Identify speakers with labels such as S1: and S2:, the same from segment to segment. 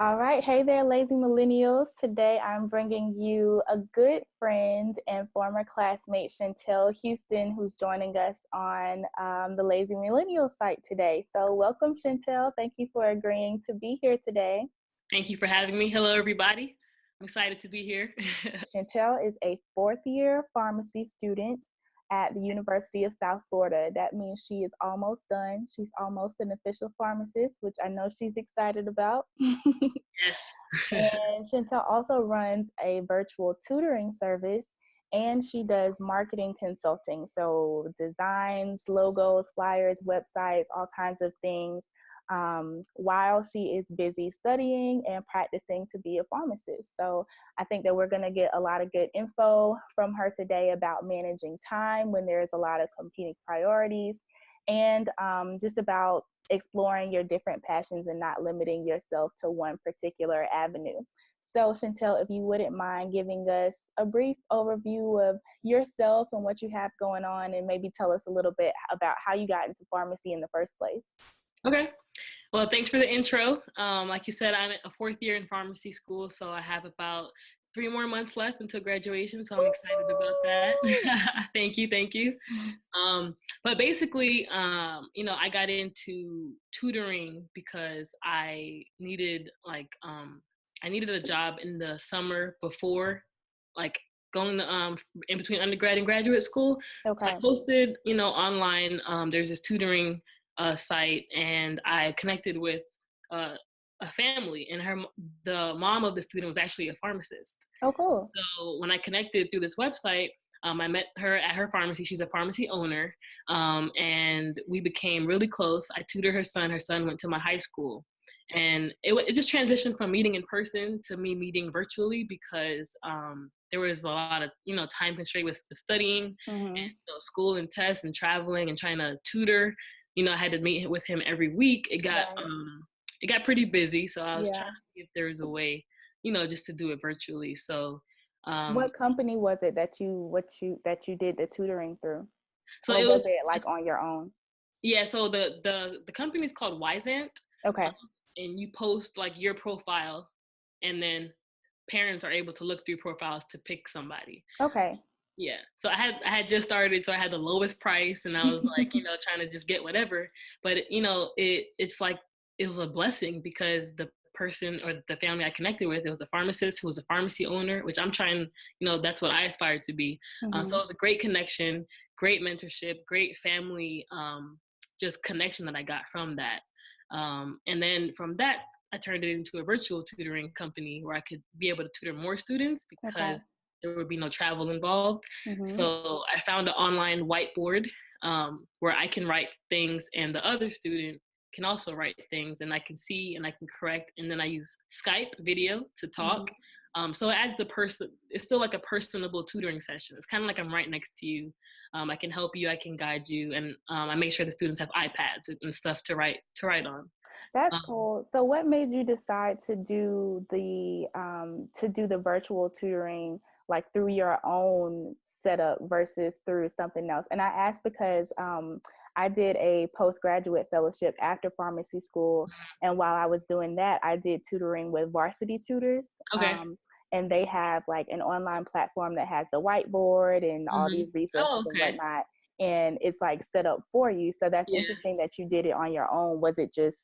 S1: All right. Hey there, lazy millennials. Today I'm bringing you a good friend and former classmate, Shantel Houston, who's joining us on the Lazy Millennial site today. So, welcome, Shantel. Thank you for agreeing to be here today.
S2: Thank you for having me. Hello, everybody. I'm excited to be here.
S1: Shantel is a fourth year pharmacy student at the University of South Florida. That means she is almost done. She's almost an official pharmacist, which I know she's excited about.
S2: Yes.
S1: And Chantel also runs a virtual tutoring service, and she does marketing consulting. So designs, logos, flyers, websites, all kinds of things, while she is busy studying and practicing to be a pharmacist. So I think that we're going to get a lot of good info from her today about managing time when there's a lot of competing priorities, and just about exploring your different passions and not limiting yourself to one particular avenue. So, Chantel, if you wouldn't mind giving us a brief overview of yourself and what you have going on, and maybe tell us a little bit about how you got into pharmacy in the first place.
S2: Okay. Well, thanks for the intro. Like you said, I'm a fourth year in pharmacy school, so I have about 3 more months left until graduation. So I'm excited about that. Thank you. Thank you. But basically, I got into tutoring because I needed a job in the summer before, like going to, in between undergrad and graduate school. So I
S1: Okay.
S2: posted, online. There's this tutoring site, and I connected with a family, and the mom of the student was actually a pharmacist.
S1: Oh, cool.
S2: So when I connected through this website, I met her at her pharmacy. She's a pharmacy owner, and we became really close. I tutored her son. Her son went to my high school, and it just transitioned from meeting in person to me meeting virtually because there was a lot of time constraint with the studying,
S1: Mm-hmm.
S2: and school and tests and traveling and trying to tutor. I had to meet with him every week.
S1: Right.
S2: It got pretty busy, so I was trying
S1: Yeah.
S2: to see if there was a way, just to do it virtually. So um,
S1: What company was it that you did the tutoring through,
S2: so
S1: or
S2: it
S1: was
S2: was
S1: it like on your own?
S2: yeah. So the company is called Wyzant,
S1: Okay.
S2: um, and you post like your profile, and then parents are able to look through profiles to pick somebody.
S1: Okay.
S2: Yeah. So I had just started, so I had the lowest price, and I was like, trying to just get whatever. But it's like it was a blessing because the person or the family I connected with, it was a pharmacist who was a pharmacy owner, which I'm trying, that's what I aspire to be. So
S1: Mm-hmm.
S2: it was a great connection, great mentorship, great family, just connection that I got from that. And then from that, I turned it into a virtual tutoring company where I could be able to tutor more students
S1: Okay.
S2: because there would be no travel involved.
S1: Mm-hmm.
S2: So I found an online whiteboard where I can write things and the other student can also write things, and I can see and I can correct. And then I use Skype video to talk.
S1: Mm-hmm.
S2: So it adds it's still like a personable tutoring session. It's kind of like I'm right next to you. I can help you, I can guide you, and I make sure the students have iPads and stuff to write on.
S1: That's
S2: Um,
S1: cool. So what made you decide to do the virtual tutoring like through your own setup versus through something else? And I asked because I did a postgraduate fellowship after pharmacy school, and while I was doing that, I did tutoring with Varsity Tutors.
S2: okay.
S1: And they have like an online platform that has the whiteboard and all
S2: Hmm.
S1: these resources
S2: Oh,
S1: and
S2: okay.
S1: whatnot, and it's like set up for you. So that's
S2: Yeah.
S1: interesting that you did it on your own. Was it just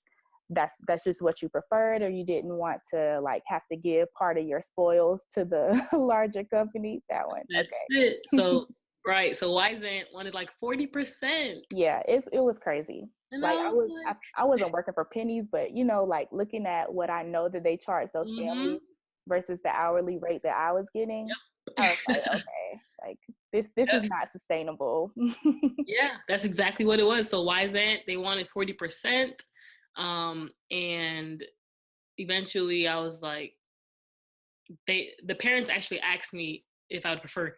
S1: that's just what you preferred, or you didn't want to like have to give part of your spoils to the larger company? That one.
S2: That's it.
S1: Okay.
S2: So right. So Wyzant wanted like 40%.
S1: Yeah, it was crazy.
S2: And
S1: Like
S2: I was like,
S1: I wasn't working for pennies, but like looking at what I know that they charge those
S2: mm-hmm.
S1: families versus the hourly rate that I was getting, I was like,
S2: Yep.
S1: okay, like this is
S2: Yep.
S1: not sustainable.
S2: Yeah, that's exactly what it was. So Wyzant, they wanted 40%. And eventually I was like, the parents actually asked me if I would prefer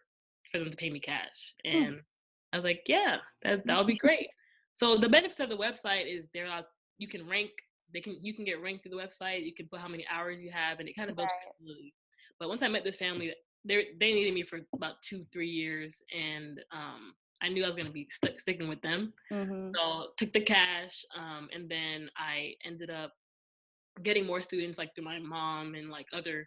S2: for them to pay me cash.
S1: Hmm.
S2: And I was like, yeah, that would be great. So the benefits of the website is you can rank, you can get ranked through the website, you can put how many hours you have, and it kind of builds
S1: Right.
S2: credibility. But once I met this family, they needed me for about 2-3 years, and I knew I was going to be sticking with them.
S1: Mm-hmm.
S2: So took the cash, and then I ended up getting more students like through my mom and like other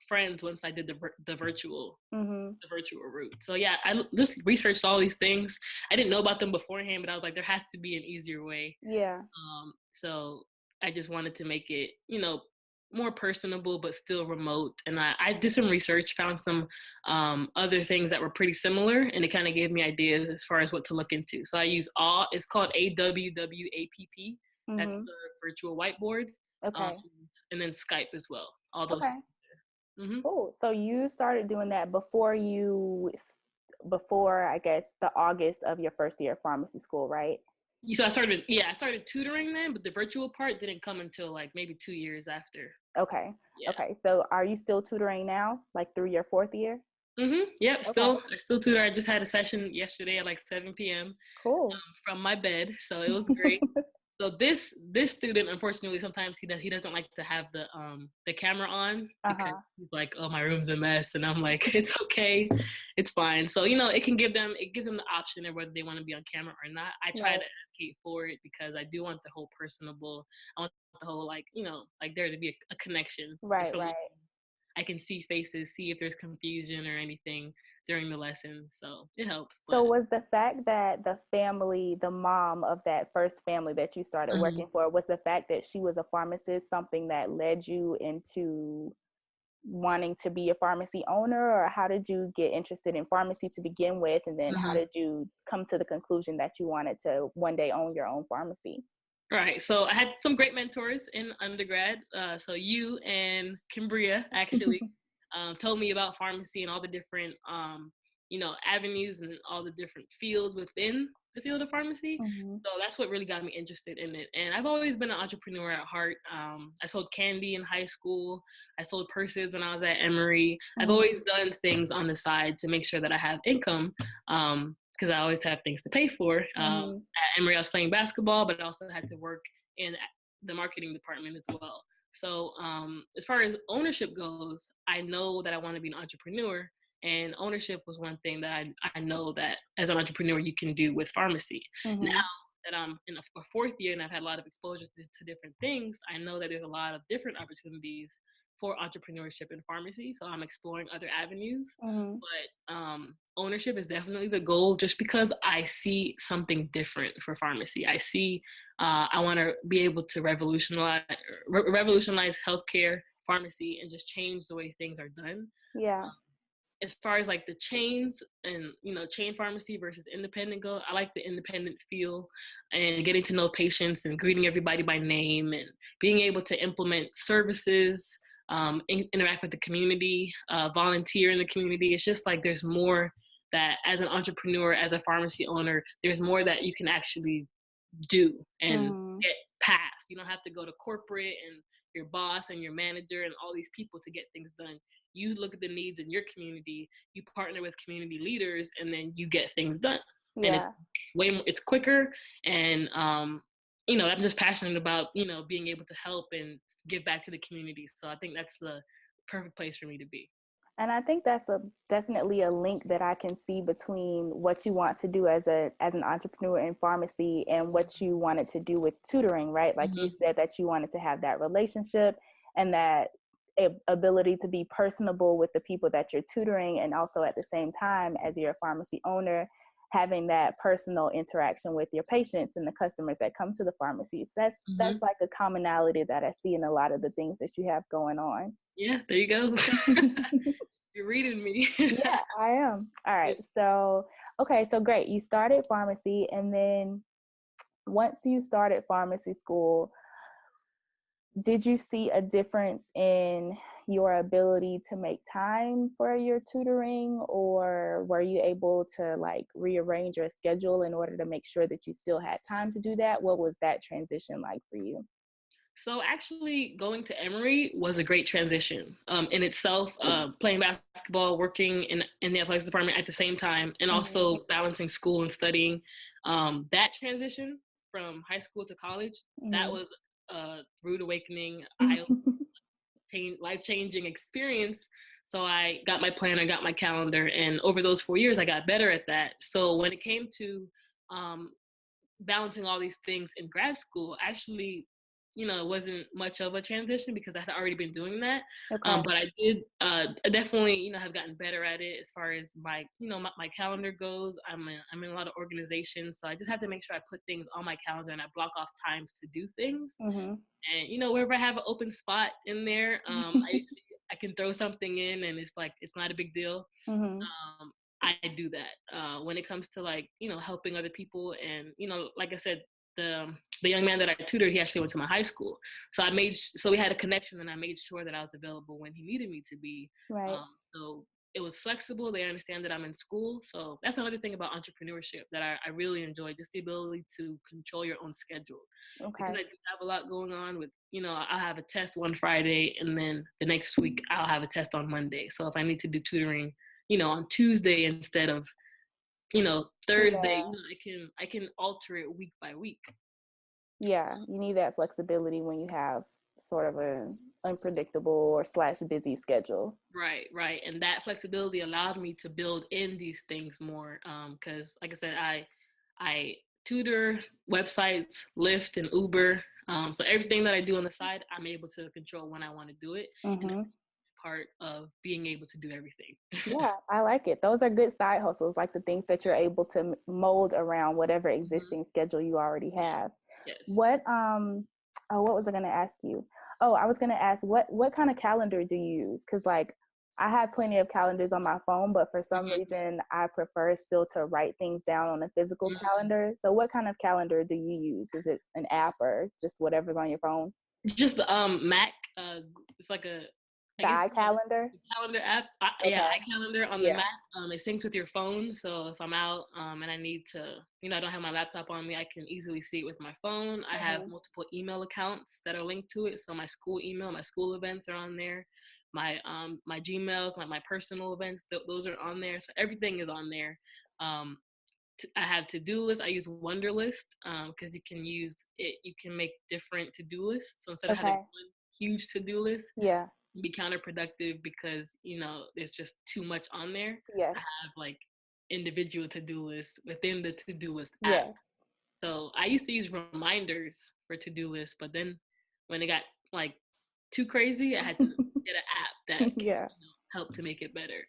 S2: friends once I did the virtual
S1: Mm-hmm.
S2: the virtual route. So yeah, I just researched all these things. I didn't know about them beforehand, but I was like, there has to be an easier way.
S1: Yeah.
S2: So I just wanted to make it, more personable but still remote. And I did some research, found some other things that were pretty similar, and it kind of gave me ideas as far as what to look into. So I use it's called AWWAPP. That's
S1: Mm-hmm.
S2: the virtual whiteboard, um,
S1: Okay.
S2: and then Skype as well. All those.
S1: Okay.
S2: Mm-hmm.
S1: Cool. So you started doing that before I guess the August of your first year of pharmacy school, right?
S2: So I started tutoring then, but the virtual part didn't come until like maybe 2 years after.
S1: Okay.
S2: Yeah.
S1: Okay. So are you still tutoring now, like through your fourth year?
S2: Yep.
S1: Okay.
S2: I still tutor. I just had a session yesterday at like 7 p.m.
S1: Cool.
S2: From my bed, so it was great. So this student, unfortunately, sometimes he doesn't like to have the camera on because
S1: Uh-huh.
S2: he's like, oh, my room's a mess, and I'm like, it's okay, it's fine. So it gives them the option of whether they want to be on camera or not. I try
S1: Right.
S2: to advocate for it because I do want the whole personable. I want the whole like there to be a connection just
S1: Right,
S2: from
S1: right.
S2: I can see faces, see if there's confusion or anything during the lesson. So it helps.
S1: So
S2: But
S1: was the fact that the mom of that first family that you started
S2: mhm.
S1: working for, was the fact that she was a pharmacist something that led you into wanting to be a pharmacy owner, or how did you get interested in pharmacy to begin with, and then how
S2: Mhm.
S1: did you come to the conclusion that you wanted to one day own your own pharmacy?
S2: Right. So I had some great mentors in undergrad. So you and Kimbria actually told me about pharmacy and all the different, avenues and all the different fields within the field of pharmacy.
S1: Mm-hmm.
S2: So that's what really got me interested in it. And I've always been an entrepreneur at heart. I sold candy in high school. I sold purses when I was at Emory. I've
S1: Mm-hmm.
S2: always done things on the side to make sure that I have income. Because I always have things to pay for.
S1: Mm-hmm.
S2: At Emory, I was playing basketball, but I also had to work in the marketing department as well. So as far as ownership goes, I know that I want to be an entrepreneur, and ownership was one thing that I know that as an entrepreneur you can do with pharmacy. Now
S1: Mm-hmm.
S2: that I'm in a fourth year and I've had a lot of exposure to different things, I know that there's a lot of different opportunities for entrepreneurship in pharmacy. So I'm exploring other avenues.
S1: Mm-hmm.
S2: But ownership is definitely the goal, just because I see something different for pharmacy. I want to be able to revolutionize healthcare, pharmacy, and just change the way things are done.
S1: Yeah.
S2: As far as like the chains and chain pharmacy versus independent go, I like the independent feel and getting to know patients and greeting everybody by name and being able to implement services, interact with the community, volunteer in the community. It's just like there's more that as an entrepreneur, as a pharmacy owner, there's more that you can actually do and
S1: Mm-hmm.
S2: get past. You don't have to go to corporate and your boss and your manager and all these people to get things done. You look at the needs in your community, you partner with community leaders, and then you get things done. And
S1: Yeah.
S2: it's quicker. And I'm just passionate about being able to help and give back to the community. So I think that's the perfect place for me to be.
S1: And I think that's definitely a link that I can see between what you want to do as an entrepreneur in pharmacy and what you wanted to do with tutoring, right? Like you
S2: Mm-hmm.
S1: said that you wanted to have that relationship and that ability to be personable with the people that you're tutoring, and also at the same time, as you're a pharmacy owner, having that personal interaction with your patients and the customers that come to the pharmacies.
S2: Mm-hmm.
S1: That's like a commonality that I see in a lot of the things that you have going on.
S2: Yeah, there you go. You're reading me.
S1: Yeah, I am. All right. So, okay. So great. You started pharmacy, and then once you started pharmacy school, did you see a difference in your ability to make time for your tutoring, or were you able to like rearrange your schedule in order to make sure that you still had time to do that? What was that transition like for you?
S2: So actually, going to Emory was a great transition in itself. Playing basketball, working in the athletics department at the same time, and
S1: Mm-hmm.
S2: also balancing school and studying. That transition from high school to college, that
S1: Mm-hmm.
S2: was a rude awakening, life changing experience. So I got my planner, got my calendar, and over those 4 years, I got better at that. So when it came to um, balancing all these things in grad school, actually it wasn't much of a transition because I had already been doing that.
S1: Okay.
S2: But I did I definitely, have gotten better at it as far as my, my calendar goes. I'm in a lot of organizations, so I just have to make sure I put things on my calendar and I block off times to do things.
S1: Mm-hmm.
S2: And wherever I have an open spot in there, I can throw something in, and it's not a big deal.
S1: Mm-hmm.
S2: I do that when it comes to helping other people, and like I said, the young man that I tutored, he actually went to my high school, so we had a connection, and I made sure that I was available when he needed me to be.
S1: Right.
S2: So it was flexible. They understand that I'm in school, so that's another thing about entrepreneurship that I really enjoy, just the ability to control your own schedule.
S1: Okay.
S2: Because I do have a lot going on with, I'll have a test one Friday, and then the next week I'll have a test on Monday. So if I need to do tutoring, on Tuesday instead of, Thursday,
S1: Yeah.
S2: I can alter it week by week.
S1: Yeah, you need that flexibility when you have sort of an unpredictable or / busy schedule.
S2: Right. And that flexibility allowed me to build in these things more. Because like I said, I tutor, websites, Lyft and Uber. So everything that I do on the side, I'm able to control when I want to do it. And
S1: Mm-hmm.
S2: it's part of being able to do everything.
S1: Yeah, I like it. Those are good side hustles, like the things that you're able to mold around whatever existing schedule you already have.
S2: Yes.
S1: What what was I going to ask you? Oh, I was going to ask what kind of calendar do you use? Because like I have plenty of calendars on my phone, but for some reason I prefer still to write things down on a physical calendar. So what kind of calendar do you use? Is it an app or just whatever's on your phone?
S2: Just Mac. It's like
S1: The iCalendar?
S2: Calendar app. Yeah,
S1: Okay.
S2: iCalendar on the
S1: Yeah.
S2: Mac. It syncs with your phone. So if I'm out and I need to, I don't have my laptop on me, I can easily see it with my phone. I have multiple email accounts that are linked to it. So my school email, my school events are on there. My Gmails, like my personal events, those are on there. So everything is on there. I have to-do lists. I use Wunderlist because you can use it. You can make different to-do lists. So instead of having one huge to-do list,
S1: Yeah.
S2: be counterproductive because there's just too much on there.
S1: Yes.
S2: I have like individual to-do lists within the to-do list app.
S1: Yeah.
S2: So I used to use reminders for to-do lists, but then when it got like too crazy, I had to get an app that can help to make it better.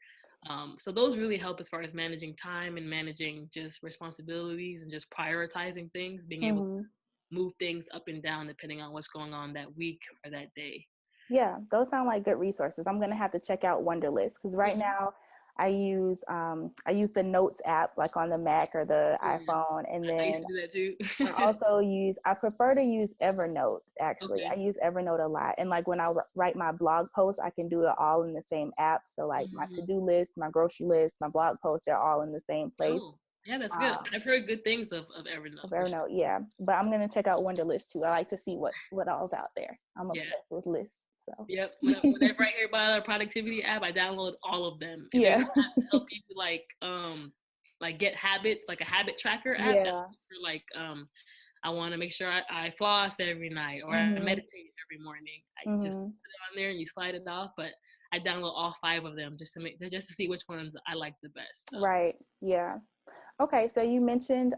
S2: So those really help as far as managing time and managing just responsibilities and just prioritizing things, being able to move things up and down depending on what's going on that week or that day.
S1: Yeah, those sound like good resources. I'm gonna have to check out Wunderlist because right now I use the Notes app like on the Mac or the iPhone, and then
S2: I used to do that too.
S1: I prefer to use Evernote actually. I use Evernote a lot, and like when I write my blog posts, I can do it all in the same app. So like my to-do list, my grocery list, my blog posts, they're all in the same place.
S2: Oh, yeah, that's good. I've heard good things of Evernote.
S1: Of Evernote, yeah. But I'm gonna check out Wunderlist too. I like to see what all's out there. I'm obsessed with lists. So
S2: yep. Whenever I hear about a productivity app, I download all of them. If there's an app to help you like get habits, like a habit tracker app. That's for like I want to make sure I floss every night or I meditate every morning. I just put it on there and you slide it off. But I download all 5 of them just to see which ones I like the best. So.
S1: Right. Yeah. Okay, so you mentioned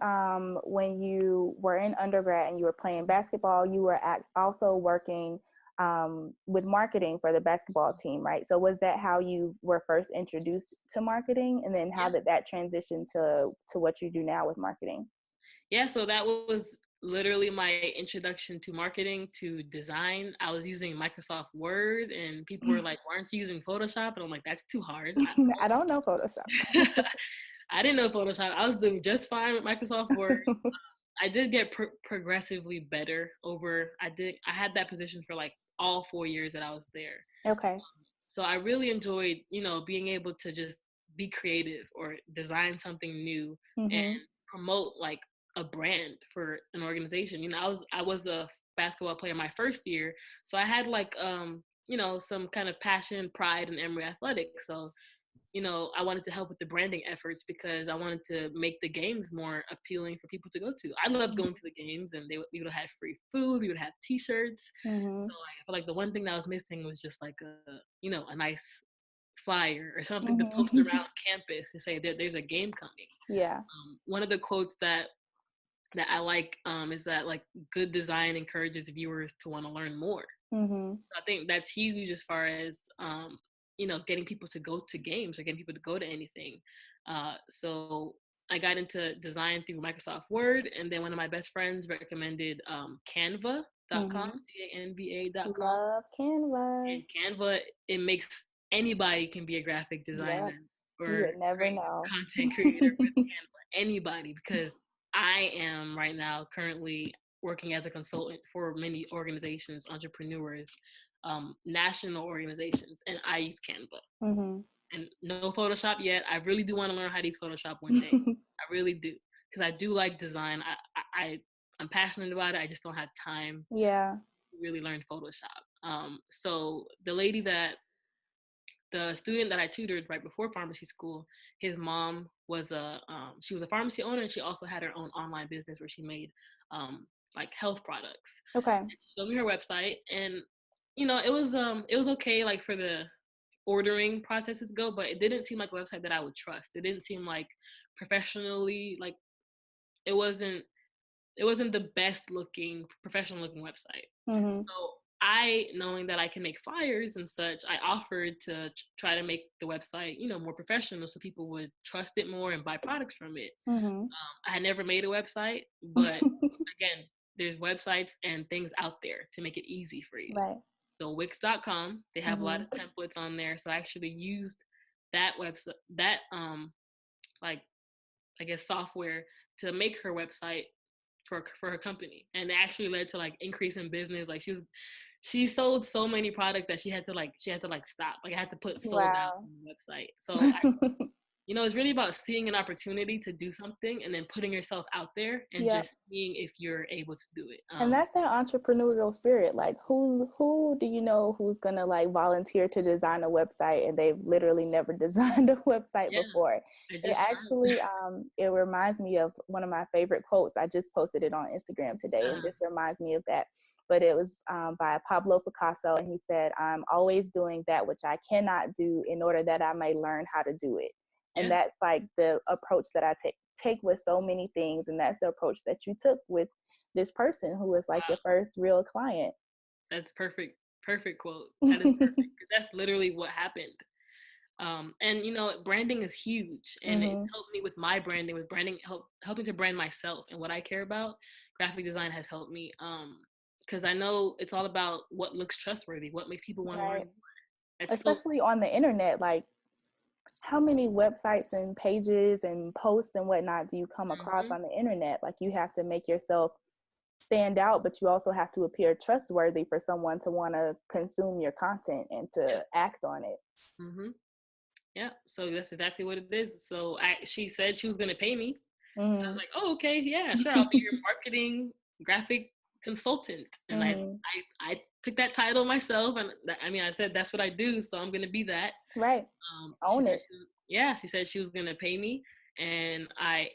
S1: when you were in undergrad and you were playing basketball, you were also working with marketing for the basketball team, right? So was that how you were first introduced to marketing, and then how did that transition to what you do now with marketing?
S2: Yeah, so that was literally my introduction to marketing, to design. I was using Microsoft Word, and people were like, "Why aren't you using Photoshop?" And I'm like, "That's too hard."
S1: I don't know Photoshop.
S2: I didn't know Photoshop. I was doing just fine with Microsoft Word. I did get progressively better over. I had that position for like all 4 years that I was there.
S1: Okay.
S2: So I really enjoyed, being able to just be creative or design something new and promote like a brand for an organization. I was a basketball player my first year, so I had like some kind of passion, pride in Emory Athletics. So I wanted to help with the branding efforts because I wanted to make the games more appealing for people to go to. I loved going to the games, and we would have free food, we would have T-shirts. So I feel like the one thing that was missing was just like a nice flyer or something to post around campus to say that there's a game coming.
S1: Yeah.
S2: One of the quotes that that I like is that like good design encourages viewers to want to learn more.
S1: Mm-hmm.
S2: So I think that's huge as far as getting people to go to games or getting people to go to anything. So I got into design through Microsoft Word, and then one of my best friends recommended Canva.com,
S1: Mm-hmm.
S2: Canva.com.
S1: Love
S2: And
S1: Canva.
S2: Canva, it makes anybody can be a graphic
S1: Yep.
S2: designer
S1: You
S2: or
S1: would never
S2: great
S1: know.
S2: content creator with Canva. Anybody, because I am right now currently working as a consultant for many organizations, entrepreneurs, national organizations, and I use Canva.
S1: Mm-hmm.
S2: And no Photoshop yet. I really do want to learn how to use Photoshop one day. I really do, because I do like design. I'm passionate about it. I just don't have time
S1: Yeah.
S2: to really learn Photoshop. So the student that I tutored right before pharmacy school, his mom was she was a pharmacy owner, and she also had her own online business where she made like health products.
S1: Okay.
S2: And she showed me her website, and it was okay like for the ordering processes go, but it didn't seem like a website that I would trust. It didn't seem like professionally, like it wasn't the best looking professional looking website.
S1: Mm-hmm.
S2: So I, knowing that I can make flyers and such, I offered to try to make the website, more professional so people would trust it more and buy products from it.
S1: Mm-hmm.
S2: I had never made a website, but again, there's websites and things out there to make it easy for you.
S1: Right.
S2: So Wix.com, they have a lot of
S1: Mm-hmm.
S2: templates on there. So I actually used that website, that like I guess software to make her website for her company, and it actually led to like increase in business. Like she sold so many products that she had to stop. Like I had to put sold out
S1: Wow.
S2: on the website. So it's really about seeing an opportunity to do something and then putting yourself out there and
S1: Yep.
S2: just seeing if you're able to do it.
S1: And that's that entrepreneurial spirit. Like who do you know who's gonna like volunteer to design a website and they've literally never designed a website
S2: Yeah,
S1: before?
S2: I
S1: It
S2: just tried.
S1: actually it reminds me of one of my favorite quotes. I just posted it on Instagram today, and this reminds me of that. But it was by Pablo Picasso, and he said, "I'm always doing that which I cannot do in order that I may learn how to do it." And
S2: Yeah,
S1: that's like the approach that I take with so many things, and that's the approach that you took with this person who was like
S2: wow,
S1: your first real client.
S2: that's perfect quote. That is perfect, 'cause that's literally what happened. And branding is huge, and it
S1: Mm-hmm.
S2: helped me with my branding, helping to brand myself and what I care about. Graphic design has helped me, because I know it's all about what looks trustworthy, what makes people want to learn
S1: Right.
S2: more. That's so.
S1: Especially on the internet, like how many websites and pages and posts and whatnot do you come across
S2: Mhm.
S1: on the internet? Like you have to make yourself stand out, but you also have to appear trustworthy for someone to want to consume your content and
S2: Yeah.
S1: to act on it.
S2: Mhm. Yeah. So that's exactly what it is. So she said she was gonna pay me. So I was
S1: Mm-hmm.
S2: like, oh, okay, yeah, sure, I'll be your marketing graphic consultant. And
S1: Mm-hmm.
S2: I took that title myself, and I said that's what I do, so I'm gonna be that.
S1: Right.
S2: She
S1: Own
S2: said
S1: it.
S2: she said she was gonna pay me, and I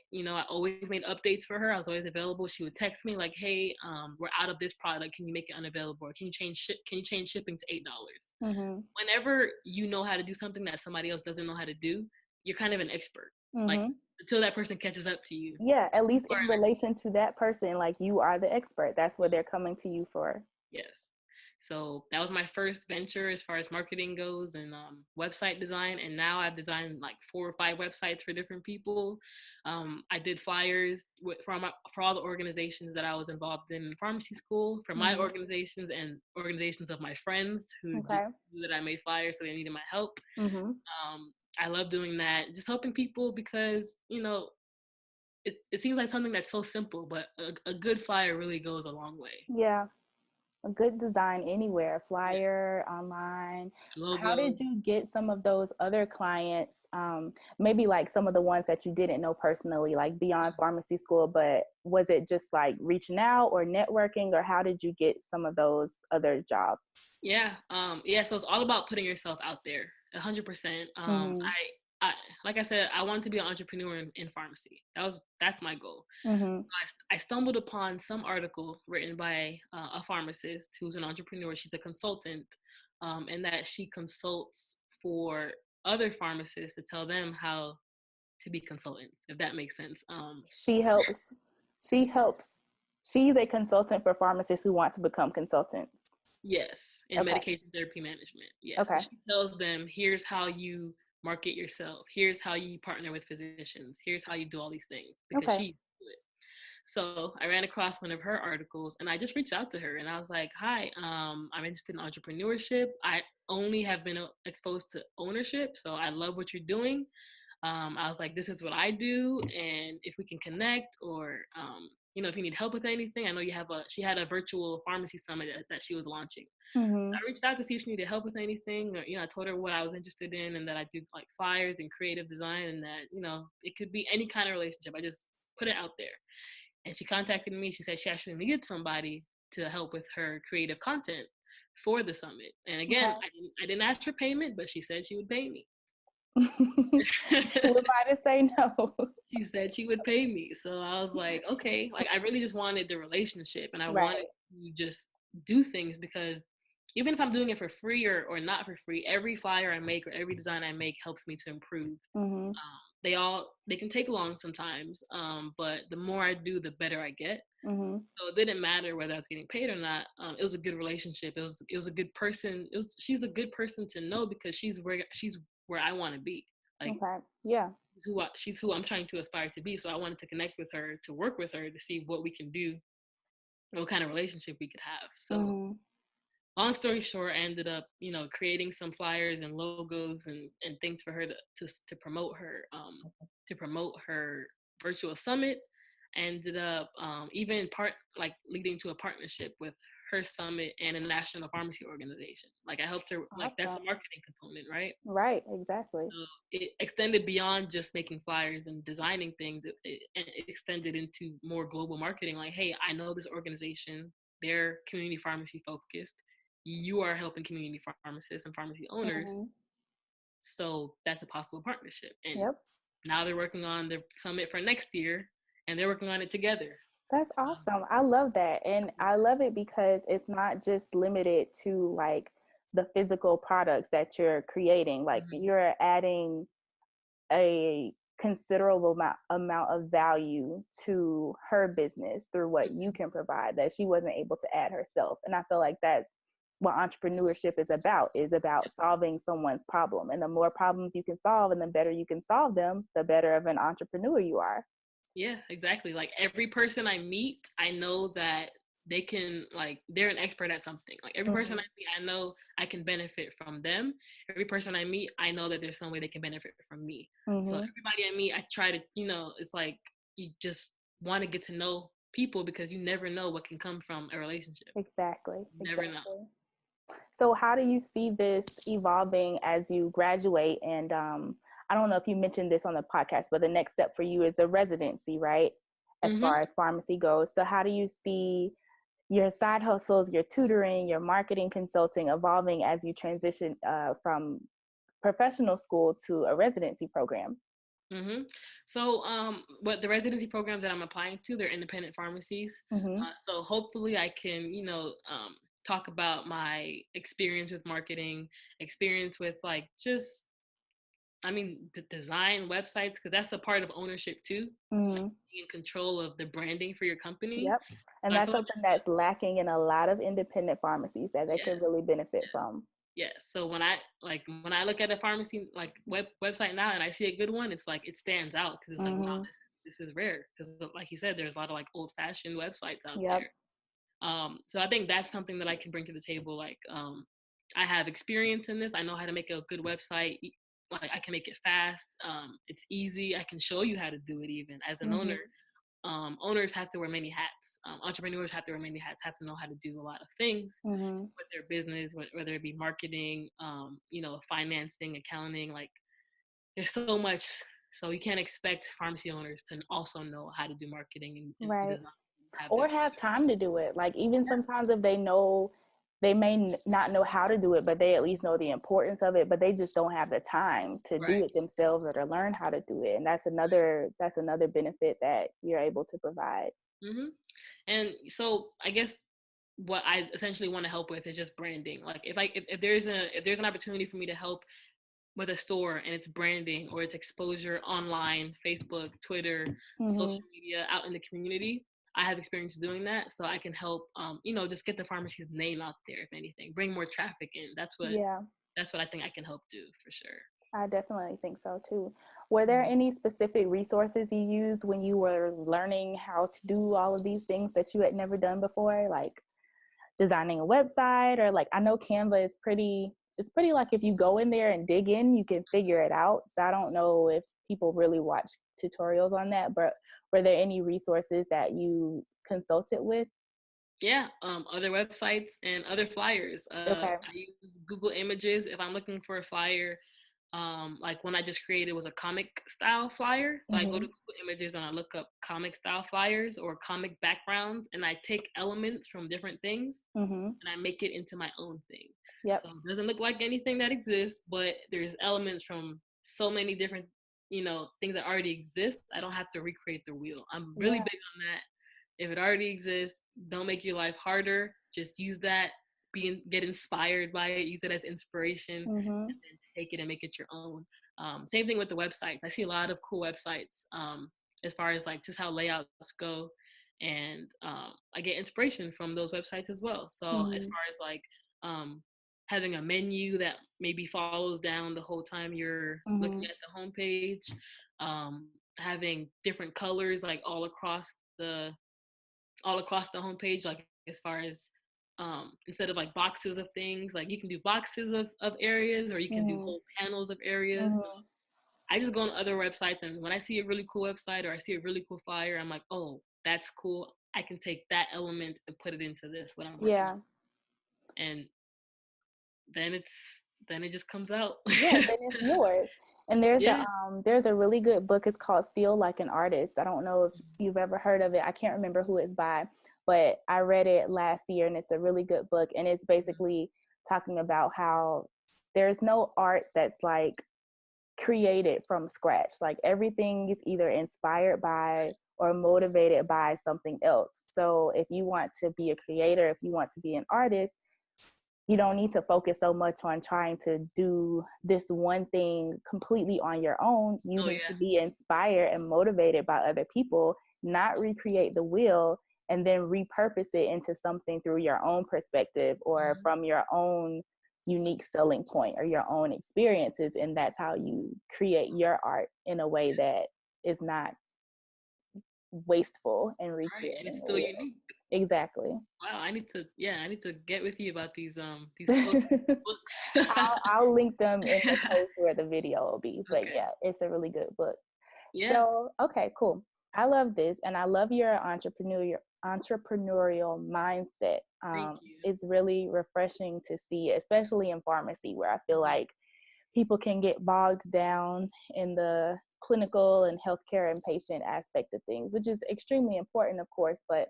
S2: always made updates for her. I was always available. She would text me like, "Hey, we're out of this product. Can you make it unavailable? Or Can you change shipping to $8?"
S1: Mm-hmm.
S2: Whenever you know how to do something that somebody else doesn't know how to do, you're kind of an expert. Like
S1: Mm-hmm.
S2: until that person catches up to you,
S1: Yeah, at
S2: you
S1: least
S2: are
S1: in
S2: an expert.
S1: relation to that person, like you are the expert. That's what they're coming to you for.
S2: Yes. So that was my first venture as far as marketing goes and website design. And now I've designed like 4 or 5 websites for different people. I did flyers for all the organizations that I was involved in pharmacy school, for my
S1: Mm-hmm.
S2: organizations and organizations of my friends who just
S1: Okay.
S2: knew that I made flyers, so they needed my help.
S1: Mm-hmm.
S2: I love doing that, just helping people because, it seems like something that's so simple, but a good flyer really goes a long way.
S1: Yeah. A good design anywhere,
S2: Yeah.
S1: flyer, online. How
S2: Logo.
S1: did you get some of those other clients? Maybe like some of the ones that you didn't know personally, like beyond pharmacy school, but was it just like reaching out or networking, or how did you get some of those other jobs?
S2: Yeah. Yeah. So it's all about putting yourself out there, 100%.
S1: Mm-hmm.
S2: I, like I said, I wanted to be an entrepreneur in pharmacy. That's my goal.
S1: Mm-hmm.
S2: I stumbled upon some article written by a pharmacist who's an entrepreneur. She's a consultant, and that she consults for other pharmacists to tell them how to be consultants, if that makes sense.
S1: She helps. She's a consultant for pharmacists who want to become consultants.
S2: Yes, in medication therapy management. Yes.
S1: Okay.
S2: So she tells them, here's how you market yourself. Here's how you partner with physicians. Here's how you do all these things, because she do it. So I ran across one of her articles and I just reached out to her and I was like, hi, I'm interested in entrepreneurship. I only have been exposed to ownership. So I love what you're doing. I was like, this is what I do. And if we can connect, or, if you need help with anything, I know she had a virtual pharmacy summit that she was launching.
S1: Mm-hmm.
S2: I reached out to see if she needed help with anything, or, I told her what I was interested in and that I do like flyers and creative design, and that, it could be any kind of relationship. I just put it out there. And she contacted me. She said she actually needed somebody to help with her creative content for the summit. And again, I didn't ask for payment, but she said she would pay me.
S1: Who am I to say no?
S2: She said she would pay me. So I was like, okay. Like, I really just wanted the relationship, and I wanted to just do things, because even if I'm doing it for free or not for free, every flyer I make or every design I make helps me to improve.
S1: Mm-hmm.
S2: They can take long sometimes, but the more I do, the better I get.
S1: Mm-hmm.
S2: So it didn't matter whether I was getting paid or not. It was a good relationship. It was a good person. She's a good person to know, because she's where I want to be. Like, she's who I'm trying to aspire to be. So I wanted to connect with her, to work with her, to see what we can do, what kind of relationship we could have. So long story short, I ended up, creating some flyers and logos and things for her to promote her virtual summit. I ended up even leading to a partnership with her summit and a national pharmacy organization. Like, I helped her, like, that's a marketing component, right?
S1: Right, exactly.
S2: So it extended beyond just making flyers and designing things. It extended into more global marketing. Like, hey, I know this organization, they're community pharmacy focused. You are helping community pharmacists and pharmacy owners. Mm-hmm. So that's a possible partnership. And now they're working on the summit for next year, and they're working on it together.
S1: That's awesome. I love that. And I love it because it's not just limited to like the physical products that you're creating. Like, you're adding a considerable amount of value to her business through what you can provide that she wasn't able to add herself. And I feel like that's what entrepreneurship is about solving someone's problem. And the more problems you can solve and the better you can solve them, the better of an entrepreneur you are.
S2: Yeah, exactly. Like, every person I meet, I know that they can, like, they're an expert at something. Like, every person I meet, I know I can benefit from them. Every person I meet, I know that there's some way they can benefit from me. So everybody I meet, I try to, it's like, you just want to get to know people, because you never know what can come from a relationship.
S1: Exactly.
S2: You never know.
S1: So how do you see this evolving as you graduate? And I don't know if you mentioned this on the podcast, but the next step for you is a residency, right? As far as pharmacy goes. So how do you see your side hustles, your tutoring, your marketing consulting evolving as you transition from professional school to a residency program?
S2: So what the residency programs that I'm applying to, they're independent pharmacies. So hopefully I can, talk about my experience with marketing, experience with like just, the design websites, because that's a part of ownership too. Like, being in control of the branding for your company.
S1: Yep. And that's something that's lacking in a lot of independent pharmacies that they could really benefit from.
S2: Yeah. So when I look at a pharmacy like website now and I see a good one, it's like it stands out, because it's like, wow, this is rare. Because like you said, there's a lot of like old fashioned websites out there. So I think that's something that I can bring to the table. Like, I have experience in this. I know how to make a good website. Like, I can make it fast. It's easy. I can show you how to do it. Even as an owner, owners have to wear many hats. Entrepreneurs have to wear many hats. Have to know how to do a lot of things with their business, whether it be marketing, financing, accounting. Like, there's so much. So you can't expect pharmacy owners to also know how to do marketing and design.
S1: Or have time to do it. Like, even sometimes if they may not know how to do it, but they at least know the importance of it, but they just don't have the time to do it themselves or to learn how to do it. And that's another benefit that you're able to provide.
S2: And so I guess what I essentially want to help with is just branding. Like, if there's an opportunity for me to help with a store and its branding or its exposure online, Facebook, Twitter, social media, out in the community, I have experience doing that, so I can help, just get the pharmacy's name out there, if anything, bring more traffic in.
S1: Yeah,
S2: That's what I think I can help do for sure.
S1: I definitely think so too. Were there
S2: Mhm.
S1: any specific resources you used when you were learning how to do all of these things that you had never done before? Like designing a website, or like, I know Canva is it's pretty like if you go in there and dig in, you can figure it out. So I don't know if people really watch tutorials on that, but were there any resources that you consulted with?
S2: Yeah, other websites and other flyers.
S1: Okay.
S2: I use Google Images if I'm looking for a flyer. Like one I just created was a comic style flyer. So I go to
S1: Mhm.
S2: Google Images and I look up comic style flyers or comic backgrounds, and I take elements from different things
S1: Mhm.
S2: and I make it into my own thing.
S1: Yep.
S2: So it doesn't look like anything that exists, but there's elements from so many different, things that already exist. I don't have to recreate the wheel. I'm really
S1: Yeah.
S2: big on that. If it already exists, don't make your life harder. Just use that, get inspired by it, use it as inspiration, and
S1: Mhm.
S2: then take it and make it your own. Same thing with the websites. I see a lot of cool websites as far as like just how layouts go, and I get inspiration from those websites as well. So as
S1: Mhm.
S2: far as like um, having a menu that maybe follows down the whole time you're looking
S1: Mhm.
S2: at the homepage, having different colors like all across the homepage, like as far as instead of like boxes of things, like you can do boxes of areas, or you can do
S1: Mhm.
S2: whole panels of areas. So
S1: Mhm.
S2: I just go on other websites, and when I see a really cool website or I see a really cool flyer, I'm like, oh, that's cool. I can take that element and put it into this what I'm working on,
S1: Yeah.
S2: and then it just comes out.
S1: Yeah, then it's yours. And
S2: Yeah.
S1: there's a really good book. It's called Feel Like an Artist. I don't know if you've ever heard of it. I can't remember who it's by, but I read it last year, and it's a really good book. And it's basically talking about how there's no art that's like created from scratch. Like everything is either inspired by or motivated by something else. So if you want to be a creator, if you want to be an artist, you don't need to focus so much on trying to do this one thing completely on your own. You
S2: Oh
S1: need to
S2: yeah.
S1: be inspired and motivated by other people, not recreate the wheel and then repurpose it into something through your own perspective or
S2: Mhm.
S1: from your own unique selling point or your own experiences. And that's how you create your art in a way that is not wasteful and
S2: Right, and it's
S1: recreating a
S2: still
S1: wheel.
S2: unique.
S1: Exactly.
S2: Wow, I need to get with you about these posts, books.
S1: I'll link them in the post where the video will be. But
S2: Okay.
S1: yeah, it's a really good book.
S2: Yeah.
S1: So okay, cool. I love this, and I love your entrepreneurial mindset.
S2: Thank you.
S1: It's really refreshing to see, especially in pharmacy, where I feel
S2: Mhm.
S1: like people can get bogged down in the clinical and healthcare and patient aspect of things, which is extremely important, of course. But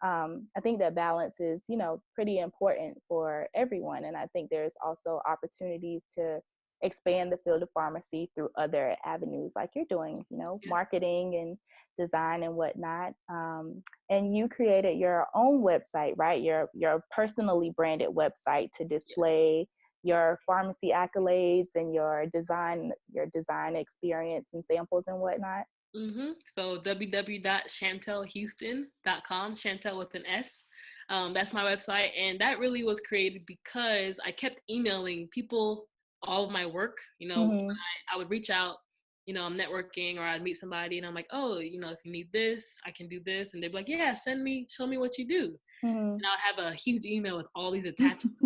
S1: I think that balance is, pretty important for everyone. And I think there's also opportunities to expand the field of pharmacy through other avenues, like you're doing,
S2: Yeah.
S1: marketing and design and whatnot. And you created your own website, right? Your personally branded website to
S2: Yes.
S1: display your pharmacy accolades and your design experience and samples and whatnot.
S2: So www.shantelhouston.com, Chantel with an S. That's my website, and that really was created because I kept emailing people all of my work.
S1: Mm-hmm.
S2: I would reach out. I'm networking, or I'd meet somebody, and I'm like, oh, if you need this, I can do this, and they'd be like, yeah, show me what you do,
S1: Mm-hmm.
S2: and I'd have a huge email with all these attachments.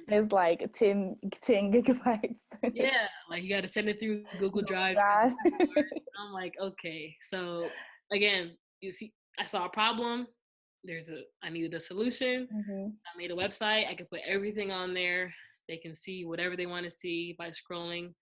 S1: It's like 10 gigabytes.
S2: Yeah, like you got to send it through Google
S1: Google
S2: Drive because
S1: Drive.
S2: it's too large. I'm like, okay. So again, you see, I saw a problem. I needed a solution.
S1: Mm-hmm.
S2: I made a website. I could put everything on there. They can see whatever they want to see by scrolling.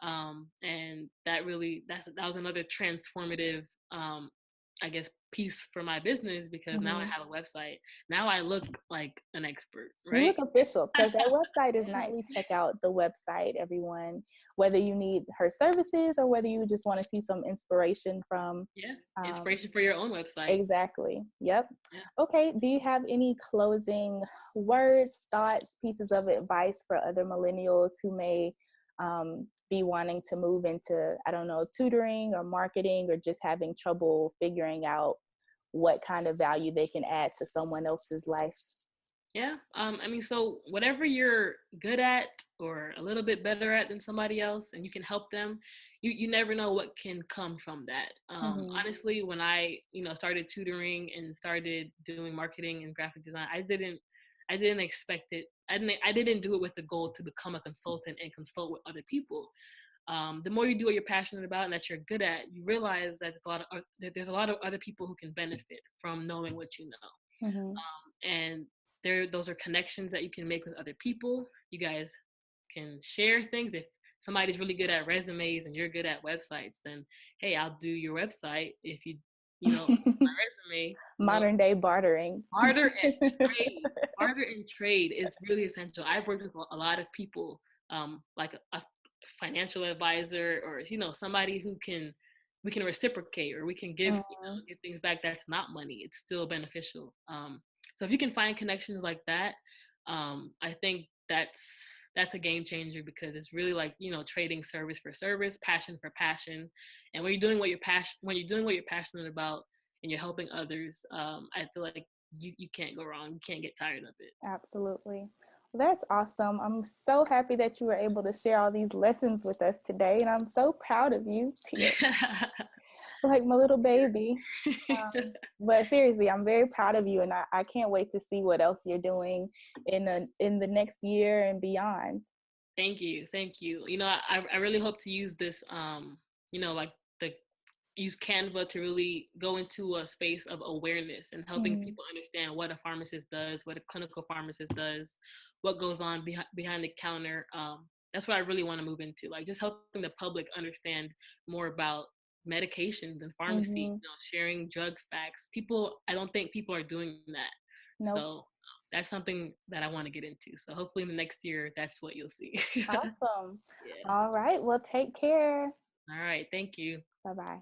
S2: And that was another transformative, I guess, piece for my business, because now I
S1: Mm-hmm.
S2: have a website. Now I look like an expert,
S1: You
S2: right?
S1: look official because that website is
S2: Yes.
S1: nightly. Check out the website, everyone, whether you need her services or whether you just want to see some inspiration from.
S2: Yeah.
S1: um,
S2: Inspiration for your own website.
S1: exactly. Yep.
S2: Yeah.
S1: Okay. Do you have any closing words, thoughts, pieces of advice for other millennials who may be wanting to move into, I don't know, tutoring or marketing, or just having trouble figuring out what kind of value they can add to someone else's life.
S2: Yeah. I mean, so whatever you're good at or a little bit better at than somebody else, and you can help them, you never know what can come from that.
S1: Mm-hmm.
S2: Honestly, when I, started tutoring and started doing marketing and graphic design, I didn't expect it. I didn't do it with the goal to become a consultant and consult with other people. The more you do what you're passionate about and that you're good at, you realize that there's a lot of other people who can benefit from knowing what you know.
S1: Mm-hmm.
S2: And those are connections that you can make with other people. You guys can share things. If somebody's really good at resumes and you're good at websites, then hey, I'll do your website. If you know my resume,
S1: Modern day bartering.
S2: barter and trade. Barter and trade is really essential. I've worked with a lot of people, like a financial advisor, or somebody who we can reciprocate, or we can give give things back. That's not money. It's still beneficial. So if you can find connections like that, I think that's a game changer, because it's really like trading service for service, passion for passion. And when you're doing what you're passionate about, and you're helping others, I feel like you can't go wrong. You can't get tired of it.
S1: Absolutely. Well, that's awesome. I'm so happy that you were able to share all these lessons with us today, and I'm so proud of you, Tia. Like my little baby. But seriously, I'm very proud of you, and I can't wait to see what else you're doing in the next year and beyond.
S2: Thank you. I really hope to use this, like use Canva to really go into a space of awareness and helping people understand what a pharmacist does, what a clinical pharmacist does, what goes on behind the counter. That's what I really want to move into, like just helping the public understand more about medications and pharmacy, sharing drug facts. I don't think people are doing that.
S1: Nope.
S2: So that's something that I want to get into. So hopefully in the next year, that's what you'll see.
S1: Awesome.
S2: Yeah.
S1: All right. Well, take care.
S2: All right. Thank you.
S1: Bye-bye.